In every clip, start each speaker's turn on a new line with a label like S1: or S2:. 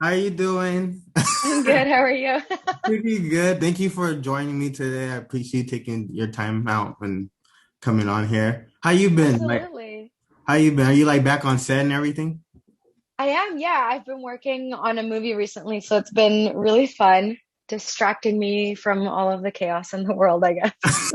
S1: How you doing?
S2: I'm good. How are you?
S1: Pretty good. Thank you for joining me today. I appreciate taking your time out and coming on here. How you been?
S2: Absolutely.
S1: How you been? Are you like back on set and everything?
S2: I am. Yeah, I've been working on a movie recently, so it's been really fun, distracting me from all of the chaos in the world, I guess.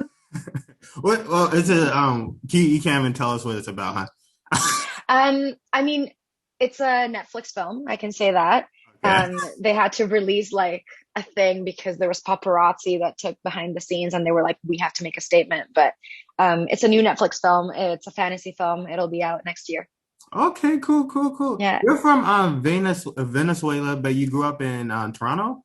S1: What? Well, it's a you can't even tell us what it's about, huh?
S2: I mean, it's a Netflix film, I can say that.
S1: Okay.
S2: They had to release like a thing because there was paparazzi that took behind the scenes and they were like, we have to make a statement. But it's a new Netflix film. It's a fantasy film. It'll be out next year.
S1: Okay. Cool. Cool. Cool.
S2: Yeah.
S1: You're from Venezuela, but you grew up in Toronto,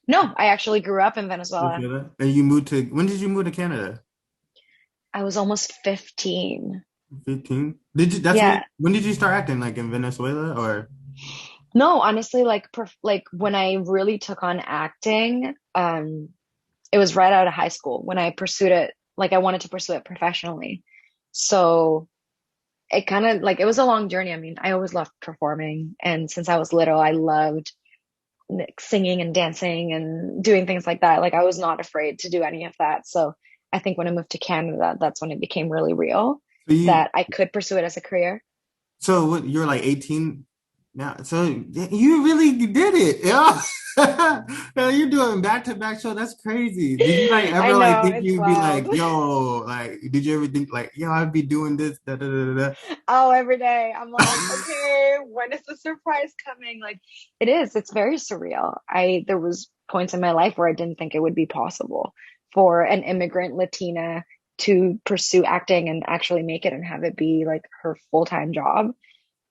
S2: No, I actually grew up in Venezuela.
S1: Venezuela, and you moved to. When did you move to Canada?
S2: I was almost 15.
S1: 15. Did you? That's
S2: Yeah.
S1: when did you start acting? Like in Venezuela or?
S2: No, honestly, like when I really took on acting, it was right out of high school when I pursued it, like I wanted to pursue it professionally. So it kind of like it was a long journey. I mean, I always loved performing, and since I was little, I loved like, singing and dancing and doing things like that. Like I was not afraid to do any of that. So I think when I moved to Canada, that's when it became really real
S1: So you
S2: that I could pursue it as a career.
S1: So what, you're like 18 now. So you really did it. Yeah. Yeah, you're doing back-to-back show. That's crazy. Did you like
S2: I
S1: ever like
S2: know,
S1: think
S2: it's
S1: you'd be
S2: wild.
S1: like, yo, like did you ever think like, yo, I'd be doing this, da da da da
S2: Oh, every day. I'm like,
S1: da.
S2: okay, when is the surprise coming? Like it is, it's very surreal. There was points in my life where I didn't think it would be possible for an immigrant Latina to pursue acting and actually make it and have it be like her full-time job.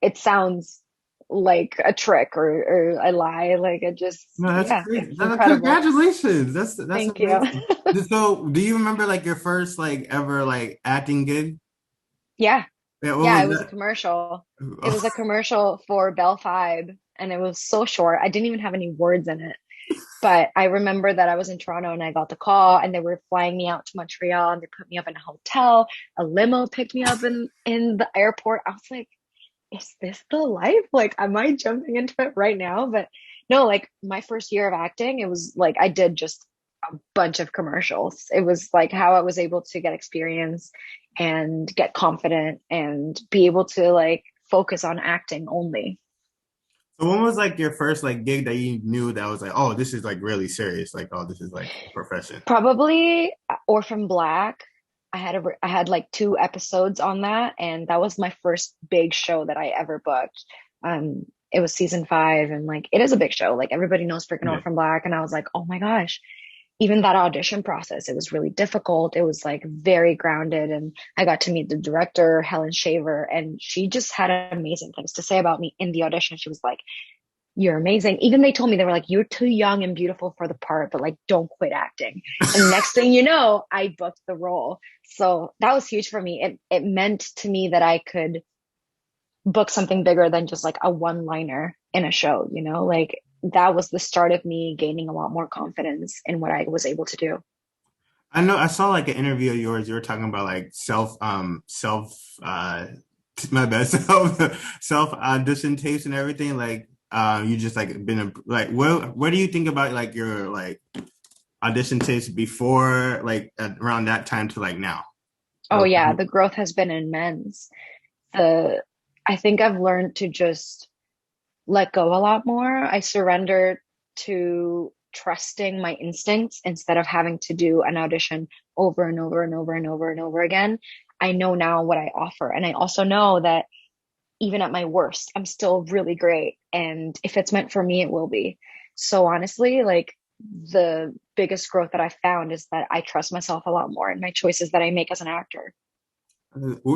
S2: It sounds like a trick or a lie. Like it just,
S1: No, that's
S2: yeah,
S1: crazy.
S2: it's
S1: No,
S2: incredible.
S1: congratulations. That's
S2: Thank you.
S1: amazing. So do you remember like your first like ever like acting gig?
S2: Yeah.
S1: Yeah, what
S2: Yeah,
S1: was
S2: it was a
S1: that?
S2: commercial. It was a commercial for Bell 5 and it was so short. I didn't even have any words in it. But I remember that I was in Toronto and I got the call and they were flying me out to Montreal and they put me up in a hotel. A limo picked me up in the airport. I was like, is this the life? Like, am I jumping into it right now? But no, like my first year of acting, it was like I did just a bunch of commercials. It was like how I was able to get experience and get confident and be able to like focus on acting only.
S1: So when was like your first like gig that you knew that was like, oh, this is like really serious, like, oh, this is like a profession.
S2: Probably Orphan Black. I had like two episodes on that, and that was my first big show that I ever booked. It was season 5, and like it is a big show. Like everybody knows freaking
S1: Yeah.
S2: Orphan Black, and I was like, oh my gosh. Even that audition process, it was really difficult. It was like very grounded, and I got to meet the director, Helen Shaver, and she just had amazing things to say about me in the audition. She was like, you're amazing. Even they told me, they were like, you're too young and beautiful for the part, but like, don't quit acting. And next thing you know, I booked the role. So that was huge for me. It meant to me that I could book something bigger than just like a one liner in a show, you know, like that was the start of me gaining a lot more confidence in what I was able to do.
S1: I know I saw like an interview of yours. You were talking about like my bad self audition tapes and everything. Like you just like been like what do you think about like your like audition tapes before like around that time to like now?
S2: Oh yeah, the growth has been immense. The I think I've learned to just let go a lot more. I surrender to trusting my instincts instead of having to do an audition over and over and over and over and over again. I know now what I offer. And I also know that even at my worst, I'm still really great. And if it's meant for me, it will be. So honestly, like the biggest growth that I found is that I trust myself a lot more in my choices that I make as an actor.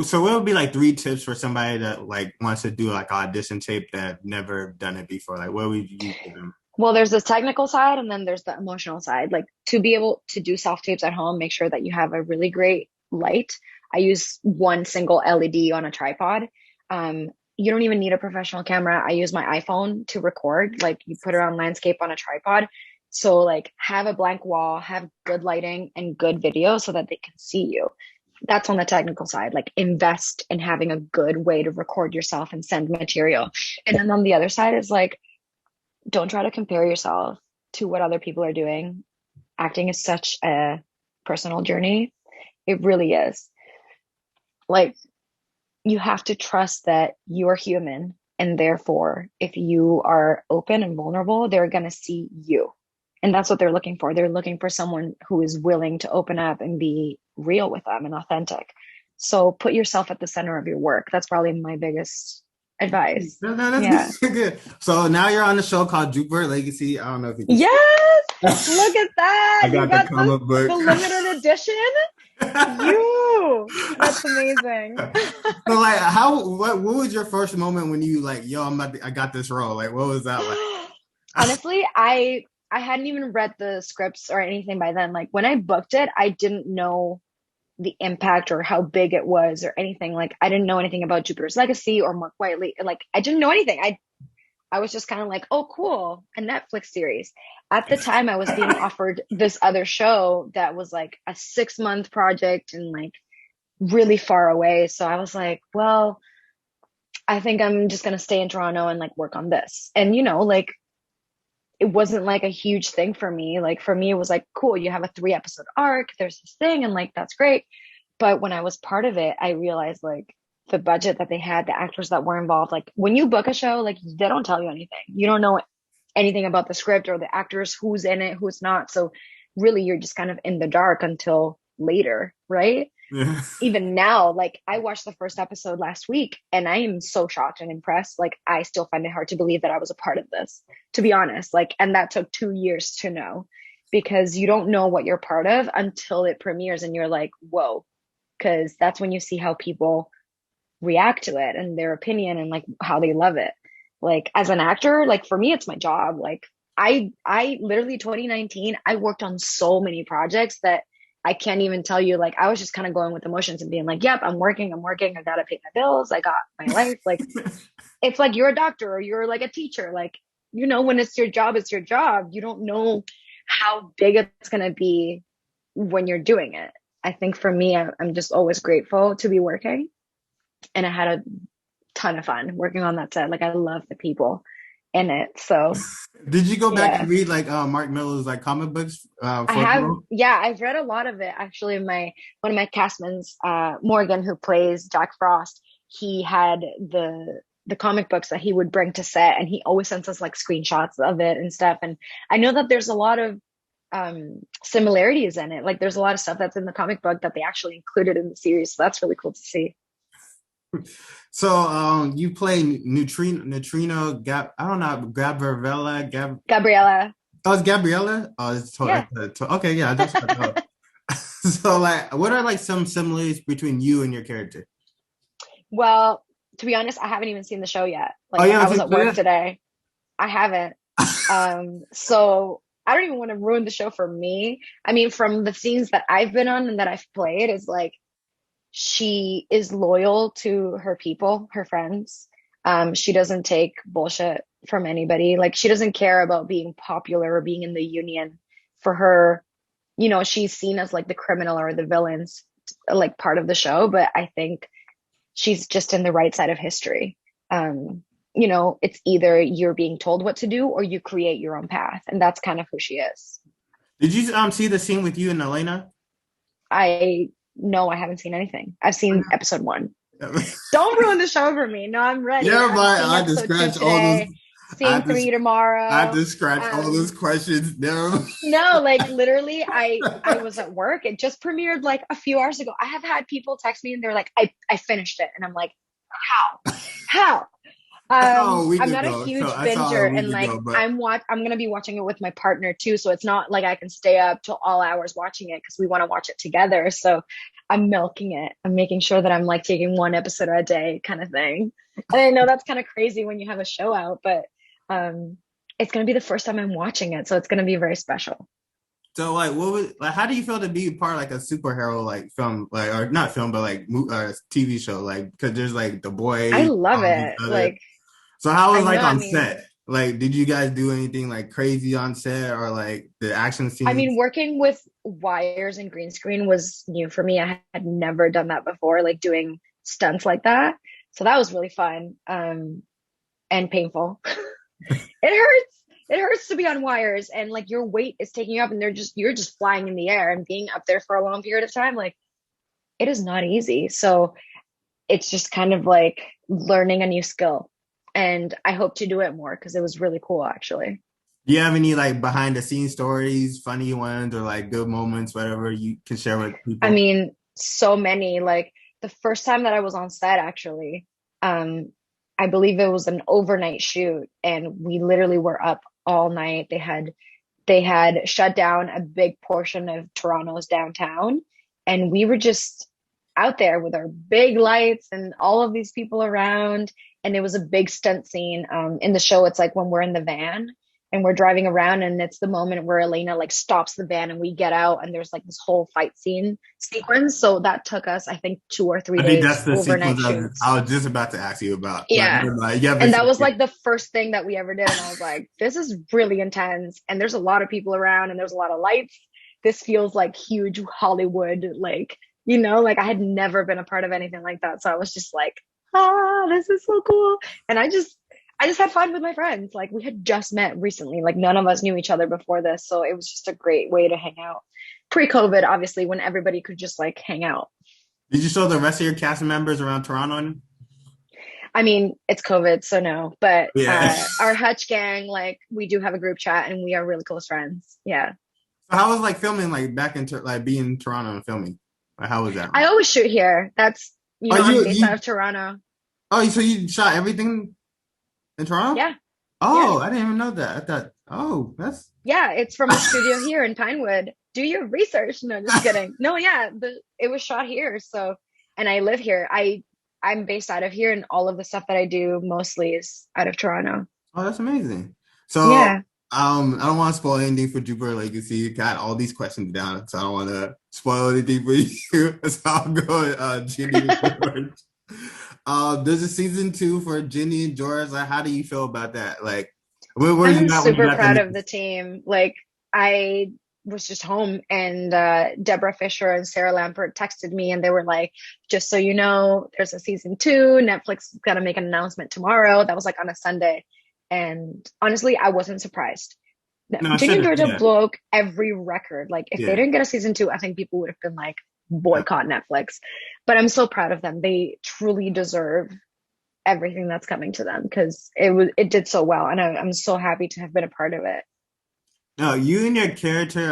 S1: So what would be like 3 tips for somebody that like wants to do like audition tape that have never done it before? Like what would you give them?
S2: Well, there's this technical side and then there's the emotional side. Like to be able to do self tapes at home, make sure that you have a really great light. I use one single LED on a tripod. You don't even need a professional camera. I use my iPhone to record. Like you put it on landscape on a tripod. So like have a blank wall, have good lighting and good video so that they can see you. That's on the technical side. Like invest in having a good way to record yourself and send material. And then on the other side is like don't try to compare yourself to what other people are doing. Acting is such a personal journey. It really is. Like, you have to trust that you're human. And therefore, if you are open and vulnerable, they're going to see you. And that's what they're looking for. They're looking for someone who is willing to open up and be real with them and authentic. So put yourself at the center of your work. That's probably my biggest advice.
S1: No, no,
S2: Yeah.
S1: that's good. So now you're on the show called Jupiter Legacy. I don't know if you can see.
S2: Yes. Look at
S1: I
S2: that. You
S1: got the
S2: got
S1: comic
S2: the
S1: book.
S2: limited edition. You. That's amazing.
S1: So like what was your first moment when you like, yo, I got this role? Like what was that like?
S2: Honestly, I hadn't even read the scripts or anything by then. Like when I booked it, I didn't know the impact or how big it was or anything. Like I didn't know anything about Jupiter's Legacy or More Quietly. Like I didn't know anything. I was just kind of like, oh, cool, a Netflix series. At the time, I was being offered this other show that was like a 6 month project and like really far away. So I was like, well, I think I'm just gonna stay in Toronto and like work on this. And like it wasn't like a huge thing for me. Like for me, it was like, cool, you have a 3 episode arc, there's this thing, and like that's great. But when I was part of it, I realized like the budget that they had, the actors that were involved, like when you book a show, like they don't tell you anything. You don't know anything about the script or the actors, who's in it, who's not. So really you're just kind of in the dark until later, right?
S1: Yeah.
S2: Even now, like I watched the first episode last week and I am so shocked and impressed. Like I still find it hard to believe that I was a part of this, to be honest. Like, and that took 2 years to know because you don't know what you're part of until it premieres and you're like, whoa, because that's when you see how people react to it and their opinion and like how they love it. Like as an actor, like for me, it's my job. Like I literally 2019, I worked on so many projects that I can't even tell you. Like I was just kind of going with emotions and being like, yep, I'm working. I gotta pay my bills. I got my life. Like it's like you're a doctor or you're like a teacher. Like, when it's your job, it's your job. You don't know how big it's gonna be when you're doing it. I think for me, I'm just always grateful to be working. And I had a ton of fun working on that set. Like I love the people in it. So
S1: Did you go back
S2: yeah,
S1: and read like Mark Miller's like comic books
S2: I
S1: for the
S2: have,
S1: role?
S2: yeah, I've read a lot of it. Actually, one of my castmates, Morgan, who plays Jack Frost, he had the comic books that he would bring to set, and he always sends us like screenshots of it and stuff. And I know that there's a lot of similarities in it. Like there's a lot of stuff that's in the comic book that they actually included in the series. So that's really cool to see.
S1: So you play Neutrino Gab, I don't know, Gabriella
S2: Gabriella,
S1: oh, it's Gabriella. Oh,
S2: yeah.
S1: okay, yeah, that's what I thought. So like what are like some similarities between you and your character?
S2: Well, to be honest, I haven't even seen the show yet.
S1: Oh
S2: Like
S1: yeah,
S2: I was at work today. I haven't. So I don't even want to ruin the show for me. I mean, from the scenes that I've been on and that I've played, is like she is loyal to her people, her friends. She doesn't take bullshit from anybody. Like she doesn't care about being popular or being in the union. For her, she's seen as like the criminal or the villains, like part of the show. But I think she's just in the right side of history. It's either you're being told what to do or you create your own path. And that's kind of who she is.
S1: Did you see the scene with you and Elena?
S2: I No, I haven't seen anything. I've seen episode 1. Don't ruin the show for me. No, I'm ready.
S1: Yeah,
S2: I'm
S1: but
S2: seeing
S1: I had to
S2: episode 2
S1: scratch all those.
S2: today,
S1: I
S2: seeing
S1: had to,
S2: 3
S1: I had
S2: tomorrow.
S1: to scratch all those
S2: Um,
S1: questions. Never.
S2: no, like literally, I was at work. It just premiered like a few hours ago. I have had people text me and they're like, I finished it. And I'm like, how? How?
S1: I saw a week
S2: I'm not a
S1: ago. So
S2: huge
S1: I saw it a
S2: binger,
S1: week
S2: and like
S1: ago, but
S2: I'm gonna be watching it with my partner too. So it's not like I can stay up till all hours watching it because we want to watch it together. So I'm milking it. I'm making sure that I'm like taking one episode a day kind of thing. And I know that's kind of crazy when you have a show out, but it's gonna be the first time I'm watching it, so it's gonna be very special.
S1: so like, what was like? How do you feel to be part of like a superhero like film, like or not film, but like TV show, like because there's like the
S2: I
S1: boys,
S2: love
S1: all these
S2: it.
S1: other.
S2: Like
S1: So how was
S2: I know.
S1: like
S2: I
S1: on
S2: mean,
S1: set? Like, did you guys do anything like crazy on set or like the action
S2: I mean,
S1: scenes?
S2: working with wires and green screen was new for me. I had never done that before, like doing stunts like that. So that was really fun, and painful. It hurts. it hurts to be on wires and like your weight is taking you up and you're just flying in the air and being up there for a long period of time. Like it is not easy. So it's just kind of like learning a new skill. And I hope to do it more because it was really cool actually.
S1: Do you have any like behind the scenes stories, funny ones, or like good moments, whatever you can share with
S2: I
S1: people?
S2: mean, so many. Like the first time that I was on set, actually, um, I believe it was an overnight shoot, and we literally were up all night. They had shut down a big portion of Toronto's downtown, and we were just out there with our big lights and all of these people around. And it was a big stunt scene. In the show, it's like when we're in the van and we're driving around, and it's the moment where Elena like stops the van and we get out, and there's like this whole fight scene sequence. So that took us, I think, 2 or 3
S1: I think
S2: days
S1: that's the
S2: overnight
S1: sequence
S2: shoots.
S1: I was just about to ask you about. But
S2: Yeah.
S1: never mind. Yeah,
S2: And that was
S1: yeah.
S2: like the first thing that we ever did. And I was like, this is really intense. And there's a lot of people around and there's a lot of lights. This feels like huge Hollywood, like, like I had never been a part of anything like that. So I was just like, this is so cool. And I just had fun with my friends. Like we had just met recently. Like none of us knew each other before this. So it was just a great way to hang out. Pre-COVID, obviously, when everybody could just like hang out.
S1: Did you show the rest of your cast members around Toronto?
S2: I mean, it's COVID, so no. But
S1: Yeah.
S2: our Hutch gang, like, we do have a group chat, and we are really close friends. Yeah,
S1: So how was like filming like back in like being in Toronto and filming? Like how was that?
S2: I always shoot here. That's
S1: Oh
S2: I'm
S1: you
S2: based out
S1: you
S2: of Toronto.
S1: oh so you shot everything in Toronto?
S2: Yeah, yeah,
S1: Oh, I didn't even know that. I thought, oh, that's
S2: yeah. It's from a studio here in Pinewood. Do your research. No, just kidding. No, yeah, it was shot here. So, and I live here. I'm based out of here, and all of the stuff that I do mostly is out of Toronto.
S1: oh, that's amazing. So,
S2: Yeah.
S1: I don't want to spoil anything for Jupiter Legacy. You got all these questions down, so I don't want to spoil anything for you. So I'll go with Ginny and George. There's a season two for Ginny and George. Like, how do you feel about that? Like, where were
S2: I'm
S1: you at when you
S2: super
S1: got the
S2: proud of
S1: news?
S2: the team. Like I was just home and Deborah Fisher and Sarah Lampert texted me and they were like, just so you know, there's a season two. Netflix is gonna make an announcement tomorrow. That was like on a Sunday. And honestly, I wasn't surprised.
S1: No, I
S2: Ginny and
S1: shouldn't.
S2: Georgia
S1: Yeah,
S2: broke every record. Like if they
S1: yeah.
S2: didn't get a season two, I think people would have been like boycott Netflix. But I'm so proud of them. They truly deserve everything that's coming to them because it did so well, and I'm so happy to have been a part of it.
S1: No, you and your character,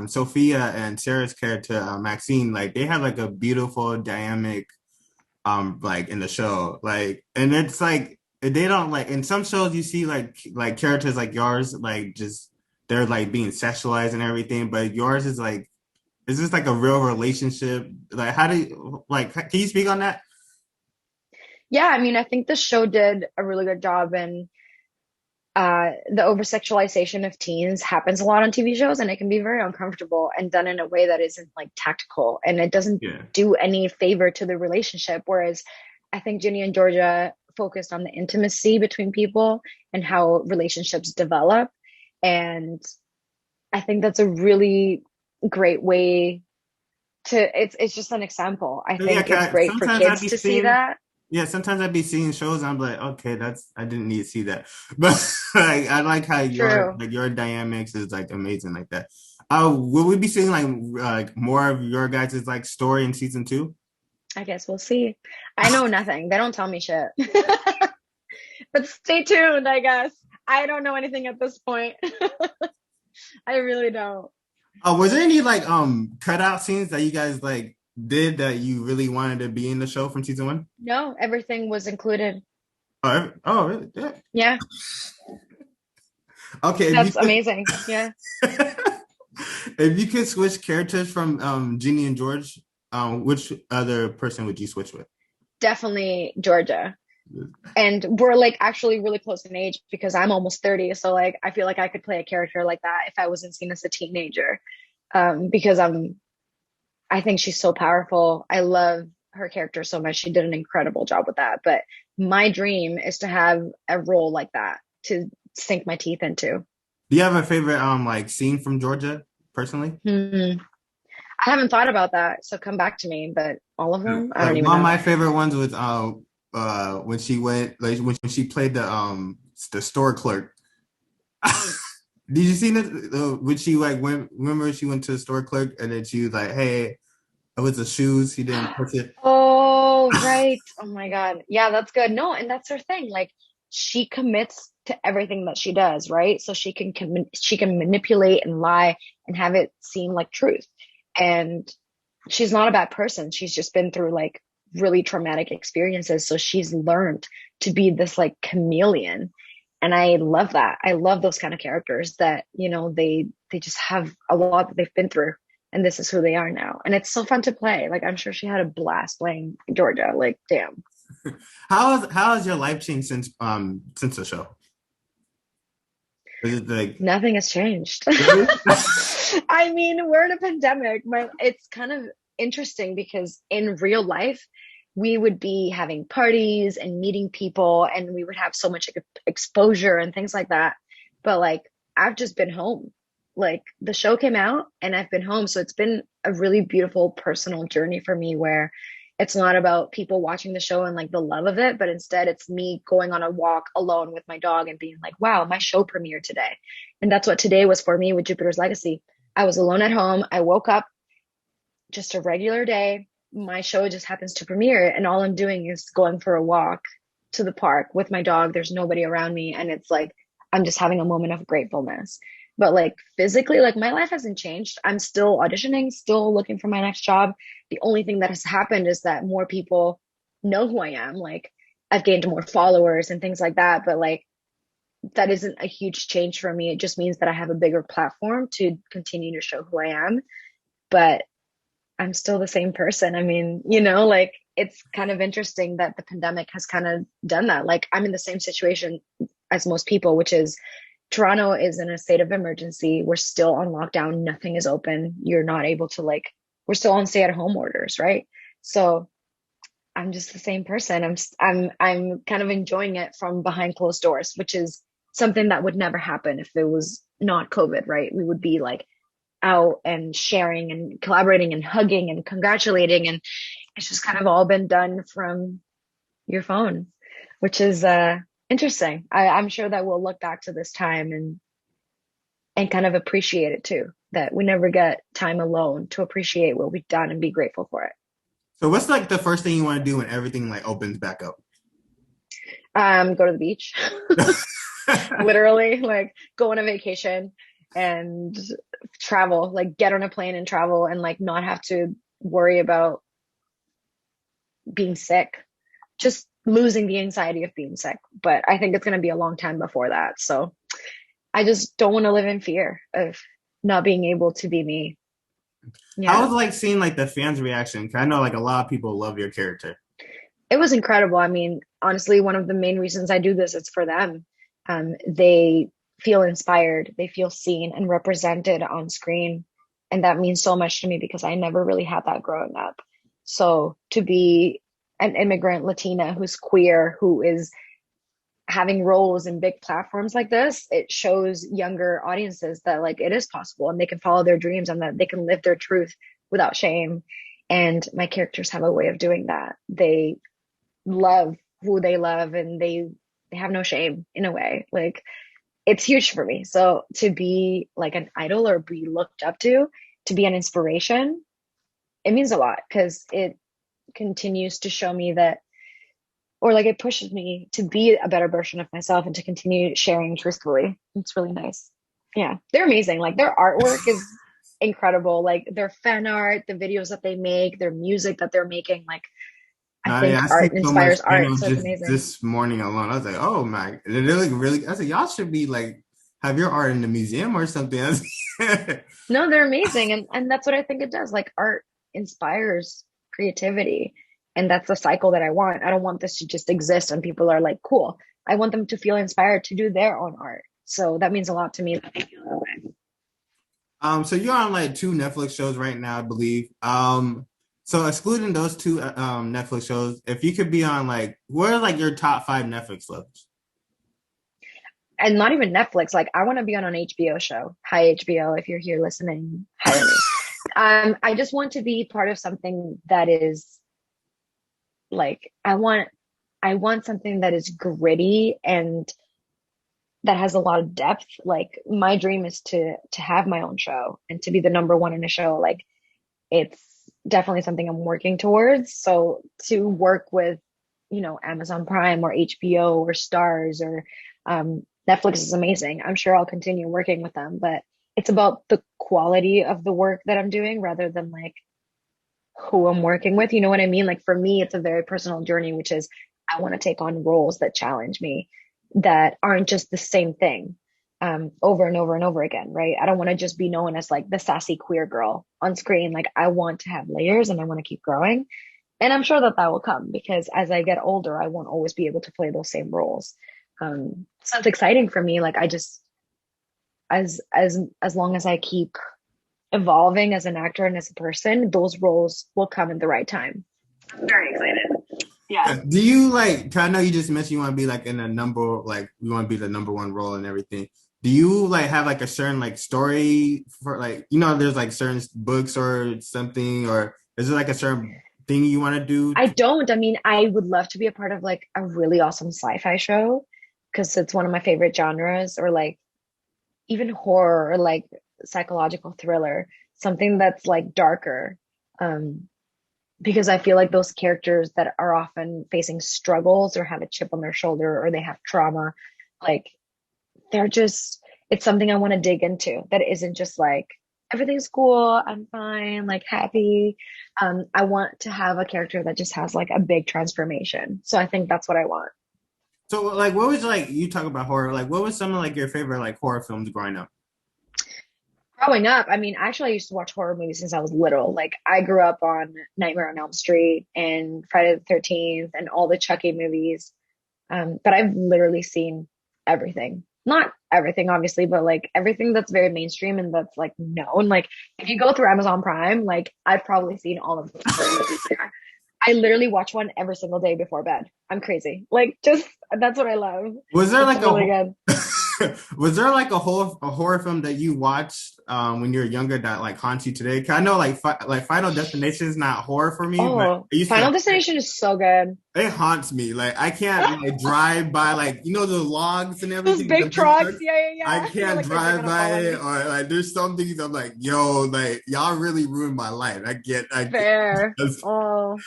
S1: Sophia and Sarah's character, Maxine, like they have like a beautiful dynamic, like in the show, like, and it's like they don't like in some shows you see like characters like yours, like just they're like being sexualized and everything, but yours is this like a real relationship? Like, how do you like? Can you speak on that?
S2: Yeah, I mean, I think the show did a really good job, and the over sexualization of teens happens a lot on TV shows, and it can be very uncomfortable and done in a way that isn't like tactical, and it doesn't
S1: Yeah.
S2: do any favor to the relationship. Whereas I think Ginny and Georgia focused on the intimacy between people and how relationships develop, and I think that's a really great way to it's just an example. I
S1: So yeah,
S2: think it's great for
S1: sometimes I'd
S2: kids
S1: be
S2: to see
S1: seeing.
S2: that.
S1: Yeah, sometimes I'd be seeing shows and I'm like, okay, that's I didn't need to see that. But like I like how
S2: True.
S1: your dynamics is like amazing like that. Will we be seeing like more of your guys' like story in season two?
S2: I guess we'll see. I know nothing. They don't tell me shit. But stay tuned, I guess. I don't know anything at this point. I really don't.
S1: Was there any like cutout scenes that you guys like did that you really wanted to be in the show from season one?
S2: No, everything was included.
S1: Oh, really? Yeah.
S2: Yeah,
S1: Okay, if you
S2: that's amazing. Yeah,
S1: if you could switch characters from Ginny and George, which other person would you switch with?
S2: definitely Georgia. And we're like actually really close in age because I'm almost 30. So like I feel like I could play a character like that if I wasn't seen as a teenager. Because I think she's so powerful. I love her character so much. She did an incredible job with that. But my dream is to have a role like that to sink my teeth into.
S1: Do you have a favorite like scene from Georgia personally?
S2: Hmm. I haven't thought about that, so come back to me. But all of them, I
S1: Like
S2: don't even
S1: one of
S2: know.
S1: my favorite ones was when she went like when she played the store clerk. Did you see that when she like went? Remember she went to the store clerk and then she was like, "Hey, it was the shoes. He didn't touch it."
S2: Oh, right. Oh my God. Yeah, that's good. No, and that's her thing. Like she commits to everything that she does, right? So she can manipulate and lie and have it seem like truth. And she's not a bad person. She's just been through like really traumatic experiences. So she's learned to be this like chameleon. And I love that. I love those kind of characters that, they just have a lot that they've been through and this is who they are now. And it's so fun to play. Like I'm sure she had a blast playing Georgia. Like, damn.
S1: How has your life changed since the show? Is it like
S2: Nothing has changed.
S1: really?
S2: I mean, we're in a pandemic. It's kind of interesting because in real life, we would be having parties and meeting people, and we would have so much exposure and things like that. But like, I've just been home. Like, the show came out, and I've been home. So it's been a really beautiful personal journey for me where it's not about people watching the show and like the love of it, but instead it's me going on a walk alone with my dog and being like, wow, my show premiered today. And that's what today was for me with Jupiter's Legacy. I was alone at home. I woke up, just a regular day. My show just happens to premiere, and all I'm doing is going for a walk to the park with my dog. There's nobody around me, and it's like I'm just having a moment of gratefulness. But like physically, like my life hasn't changed. I'm still auditioning, still looking for my next job. The only thing that has happened is that more people know who I am. Like I've gained more followers and things like that. But like that isn't a huge change for me. It just means that I have a bigger platform to continue to show who I am. But I'm still the same person. I mean, like it's kind of interesting that the pandemic has kind of done that. Like I'm in the same situation as most people, which is Toronto is in a state of emergency. We're still on lockdown. Nothing is open. You're not able to like, we're still on stay at home orders, right? So I'm just the same person. I'm kind of enjoying it from behind closed doors, which is something that would never happen if it was not COVID, right? We would be like out and sharing and collaborating and hugging and congratulating, and it's just kind of all been done from your phone, which is interesting. I'm sure that we'll look back to this time and kind of appreciate it too, that we never get time alone to appreciate what we've done and be grateful for it.
S1: So what's like the first thing you want to do when everything like opens back up?
S2: Go to the beach. Literally, like go on a vacation and travel, like get on a plane and travel and like not have to worry about being sick, just losing the anxiety of being sick. But I think it's going to be a long time before that. So I just don't want to live in fear of not being able to be me.
S1: How
S2: Yeah.
S1: was like seeing like the fans' reaction? 'Cause I know like a lot of people love your character.
S2: It was incredible. I mean, honestly, one of the main reasons I do this is for them. They feel inspired, they feel seen and represented on screen. And that means so much to me because I never really had that growing up. So to be an immigrant Latina who's queer, who is having roles in big platforms like this, it shows younger audiences that like it is possible and they can follow their dreams and that they can live their truth without shame. And my characters have a way of doing that. They love who they love and they have no shame in a way. Like it's huge for me. So to be like an idol or be looked up to be an inspiration, it means a lot because it continues to show me that, or like it pushes me to be a better version of myself and to continue sharing truthfully. It's really nice. Yeah, they're amazing. Like their artwork is incredible. Like their fan art, the videos that they make, their music that they're making. Like I
S1: Yeah,
S2: think
S1: I
S2: art
S1: seen so much
S2: inspires art,
S1: channels
S2: so it's
S1: just
S2: amazing.
S1: this morning alone. I was like, oh my, they look really. I said, y'all should be like have your art in the museum or something.
S2: No, they're amazing, and that's what I think it does. Like art inspires creativity, and that's the cycle that I want. I don't want this to just exist and people are like, cool. I want them to feel inspired to do their own art. So that means a lot to me that they feel that way.
S1: So you're on like two Netflix shows right now, I believe. So excluding those two Netflix shows, if you could be on like, what are like your top five Netflix shows?
S2: And not even Netflix. Like I want to be on an HBO show. Hi HBO, if you're here listening, hire me. I just want to be part of something that is like I want something that is gritty and that has a lot of depth. Like my dream is to have my own show and to be the number one in a show. Like it's definitely something I'm working towards. So to work with, Amazon Prime or HBO or Stars or Netflix is amazing. I'm sure I'll continue working with them, but it's about the quality of the work that I'm doing rather than like who I'm working with. You know what I mean? Like for me, it's a very personal journey, which is I want to take on roles that challenge me, that aren't just the same thing over and over and over again, right? I don't want to just be known as like the sassy queer girl on screen. Like I want to have layers and I want to keep growing. And I'm sure that that will come because as I get older, I won't always be able to play those same roles. So it's exciting for me. Like I just, as long as I keep evolving as an actor and as a person, those roles will come at the right time. I'm very excited. Yeah.
S1: Do you like? 'Cause I know you just mentioned you want to be like in a number, like you want to be the number one role and everything. Do you like have like a certain like story for like there's like certain books or something, or is it like a certain thing you want to do?
S2: I don't. I mean, I would love to be a part of like a really awesome sci-fi show because it's one of my favorite genres, or like even horror or like psychological thriller, something that's like darker. Um, because I feel like those characters that are often facing struggles or have a chip on their shoulder or they have trauma, like they're just, it's something I want to dig into that isn't just like everything's cool, I'm fine, like happy. I want to have a character that just has like a big transformation. So I think that's what I want.
S1: So like, what was like you talk about horror? Like, what was some of like your favorite like horror films growing up?
S2: Growing up, I mean, actually, I used to watch horror movies since I was little. Like, I grew up on Nightmare on Elm Street and Friday the 13th and all the Chucky movies. But I've literally seen everything. Not everything, obviously, but like everything that's very mainstream and that's like known. Like, if you go through Amazon Prime, like, I've probably seen all of those horror movies there. I literally watch one every single day before bed. I'm crazy. Like, just that's what I love.
S1: Was there
S2: It's
S1: like
S2: really good.
S1: was there like a horror film that you watched when you were younger that like haunts you today? 'Cause I know like like Final Destination is not horror for me, but
S2: Oh,
S1: it used to
S2: Final Destination is so good.
S1: it haunts me. Like I can't like drive by like the logs and
S2: Those
S1: everything, the
S2: big
S1: big
S2: trucks.
S1: trucks.
S2: Yeah, yeah,
S1: I
S2: yeah. You're
S1: can't
S2: like, they're
S1: drive
S2: gonna
S1: by
S2: fall on
S1: it,
S2: me.
S1: or like there's some things I'm like, yo, like y'all really ruined my life. I get.
S2: Fair. Oh.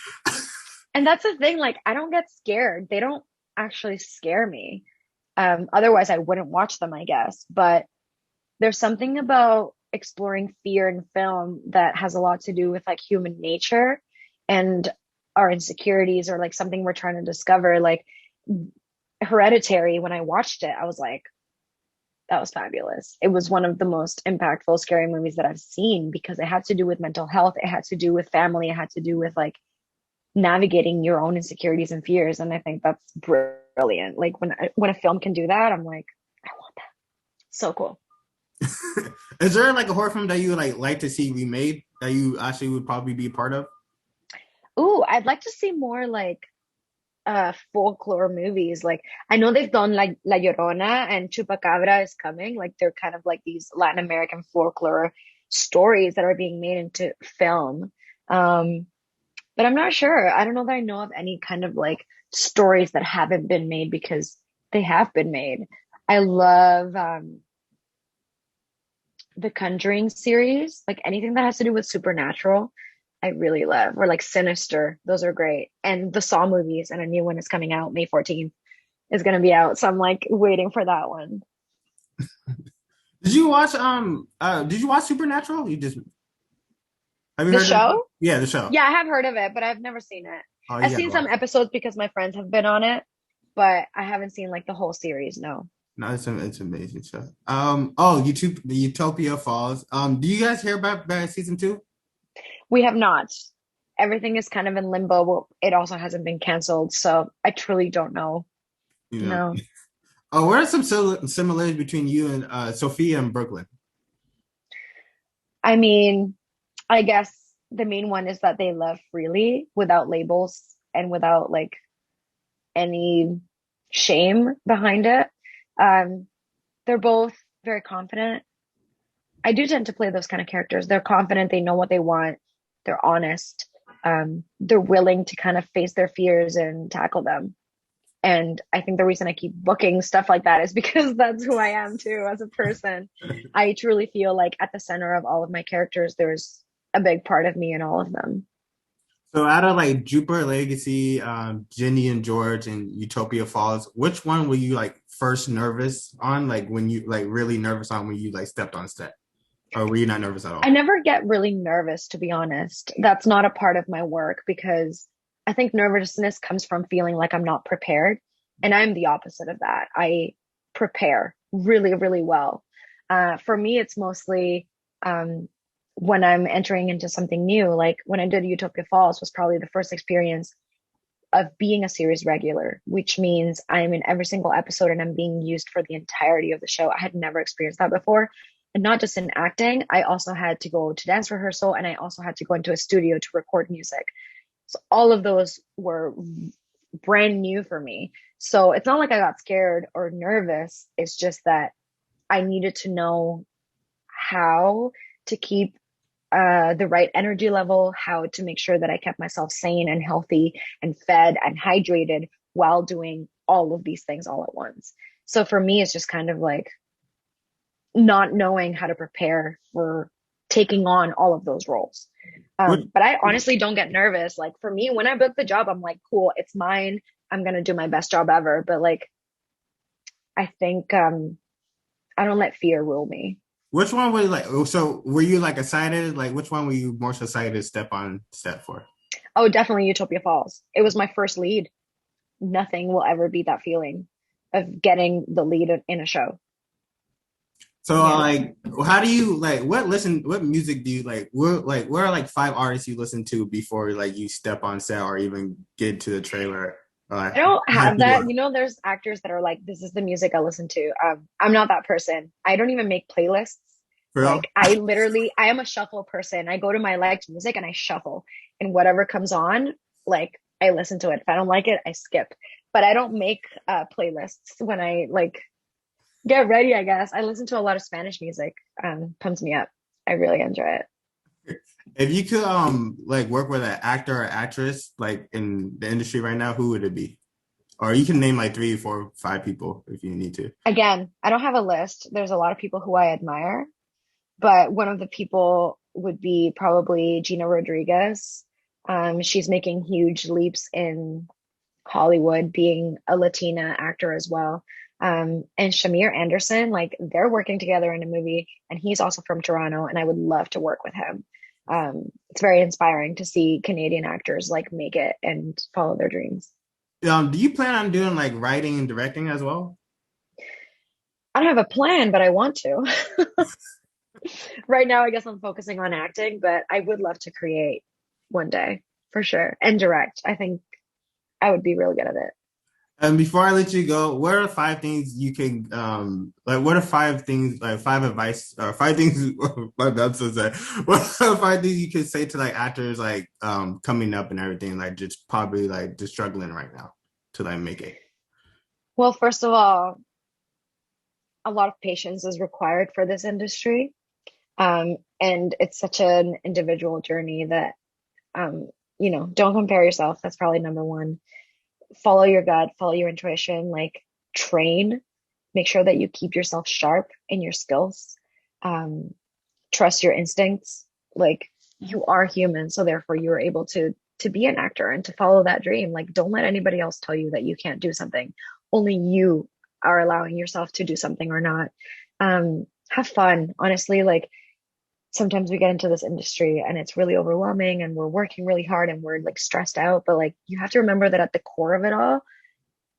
S2: And that's the thing, like I don't get scared. They don't actually scare me. Otherwise I wouldn't watch them, I guess. But there's something about exploring fear in film that has a lot to do with like human nature and our insecurities or like something we're trying to discover. Like Hereditary, when I watched it, I was like, that was fabulous. It was one of the most impactful, scary movies that I've seen because it had to do with mental health. It had to do with family. It had to do with like navigating your own insecurities and fears. And I think that's brilliant. Like when a film can do that, I'm like, I want that. So cool.
S1: Is there like a horror film that you like to see remade that you actually would probably be a part of?
S2: Ooh, I'd like to see more like folklore movies. Like I know they've done like La Llorona and Chupacabra is coming. Like they're kind of like these Latin American folklore stories that are being made into film. Um, but I'm not sure. I don't know that I know of any kind of like stories that haven't been made because they have been made. I love the Conjuring series, like anything that has to do with supernatural. I really love, or like Sinister. Those are great. And the Saw movies, and a new one is coming out May 14th is going to be out. So I'm like waiting for that one.
S1: did you watch Supernatural? You just have you
S2: The
S1: heard of it?
S2: show?
S1: Yeah, the show.
S2: Yeah, I have heard of it, but I've never seen it.
S1: Oh,
S2: I've
S1: you gotta
S2: seen some
S1: watch.
S2: episodes because my friends have been on it, but I haven't seen like the whole series. No.
S1: No, it's amazing stuff. Oh, YouTube, the Utopia Falls. Do you guys hear about season two?
S2: We have not. Everything is kind of in limbo. Well, it also hasn't been canceled, so I truly don't know.
S1: You know.
S2: No.
S1: Oh, what are some similarities between you and Sophia and Brooklyn?
S2: I mean, I guess the main one is that they love freely without labels and without like any shame behind it. Um, they're both very confident. I do tend to play those kind of characters. They're confident, they know what they want, they're honest, they're willing to kind of face their fears and tackle them. And I think the reason I keep booking stuff like that is because that's who I am too as a person. I truly feel like at the center of all of my characters, there's a big part of me in all of them.
S1: So out of like Jupiter Legacy, Ginny and George, and Utopia Falls, which one were you like first nervous on? Like when you like really nervous on when you like stepped on set, or were you not nervous at
S2: I
S1: all?
S2: never get really nervous, to be honest. That's not a part of my work because I think nervousness comes from feeling like I'm not prepared. And I'm the opposite of that. I prepare really, really well. For me, it's mostly um, when I'm entering into something new. Like when I did Utopia Falls was probably the first experience of being a series regular, which means I'm in every single episode and I'm being used for the entirety of the show. I had never experienced that before. And not just in acting, I also had to go to dance rehearsal and I also had to go into a studio to record music. So all of those were brand new for me. So it's not like I got scared or nervous. It's just that I needed to know how to keep the right energy level, how to make sure that I kept myself sane and healthy and fed and hydrated while doing all of these things all at once. So for me, it's just kind of like not knowing how to prepare for taking on all of those roles.
S1: Which
S2: But I honestly don't get nervous. Like for me, when I book the job, I'm like, cool, it's mine. I'm gonna do my best job ever. But like, I think I don't let fear rule me.
S1: which one were you like? So were you like excited? Like which one were you more so excited to step on set for?
S2: Oh, definitely Utopia Falls. It was my first lead. Nothing will ever beat that feeling of getting the lead in a show.
S1: So
S2: Yeah.
S1: like, how do you like? What music do you like? What are like five artists you listen to before like you step on set or even get to the trailer?
S2: I don't
S1: Hype
S2: have
S1: you
S2: that.
S1: up.
S2: There's actors that are like, this is the music I listen to. I'm not that person. I don't even make playlists.
S1: For real?
S2: Like I am a shuffle person. I go to my liked music and I shuffle and whatever comes on, like I listen to it. If I don't like it, I skip. But I don't make playlists when I like get ready, I guess. I listen to a lot of Spanish music. Pumps me up. I really enjoy it.
S1: If you could like work with an actor or actress like in the industry right now, who would it be? Or you can name like three, four, five people if you need to.
S2: Again, I don't have a list. There's a lot of people who I admire, but one of the people would be probably Gina Rodriguez. She's making huge leaps in Hollywood, being a Latina actor as well. And Shamir Anderson, like they're working together in a movie, and he's also from Toronto, and I would love to work with him. It's very inspiring to see Canadian actors like make it and follow their dreams.
S1: Do you plan on doing like writing and directing as well?
S2: I don't have a plan, but I want to. Right now, I guess I'm focusing on acting, but I would love to create one day for sure and direct. I think I would be really good at it.
S1: And before I let you go, what are five things you can like? What are five things like five advice or five things? My bad, so sad. What are five things you could say to like actors like coming up and everything like just probably like just struggling right now to like make it.
S2: Well, first of all, a lot of patience is required for this industry. And it's such an individual journey that, um, don't compare yourself. That's probably number one. Follow your gut, follow your intuition, like train, make sure that you keep yourself sharp in your skills. Um, Trust your instincts. Like you are human, so therefore you are able to be an actor and to follow that dream. Like don't let anybody else tell you that you can't do something. Only you are allowing yourself to do something or not. Have fun. Honestly, like sometimes we get into this industry and it's really overwhelming and we're working really hard and we're like stressed out, but like you have to remember that at the core of it all,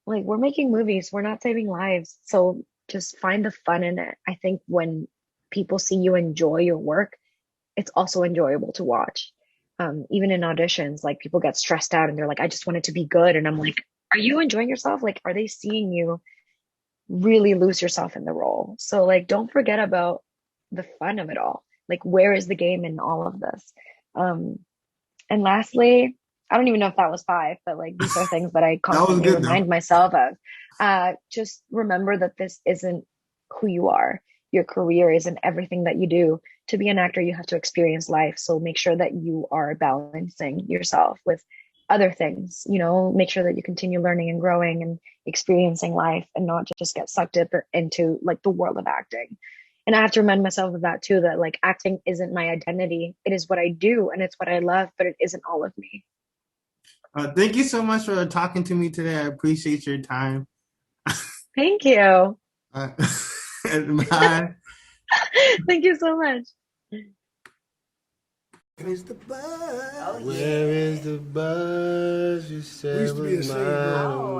S2: like we're making movies, we're not saving lives. So just find the fun in it. I think when people see you enjoy your work, it's also enjoyable to watch. Even in auditions, like people get stressed out and they're like, I just want it to be good. And I'm like, are you enjoying yourself? Like, are they seeing you really lose yourself in the role? So like, don't forget about the fun of it all. Like, where is the game in all of this? Um, and lastly, I don't even know if that was five, but like these are things that I
S1: That was
S2: constantly
S1: good though.
S2: remind myself of. Just remember that this isn't who you are. Your career isn't everything that you do. To be an actor, you have to experience life. So make sure that you are balancing yourself with other things, make sure that you continue learning and growing and experiencing life and not just get sucked into like the world of acting. And I have to remind myself of that too, that like acting isn't my identity. It is what I do and it's what I love, but it isn't all of me.
S1: Thank you so much for talking to me today. I appreciate your time.
S2: Thank you.
S1: Uh, bye.
S2: Thank you so much.
S3: Where is the buzz?
S4: Oh, yeah. Where is the buzz you said was mine? Oh,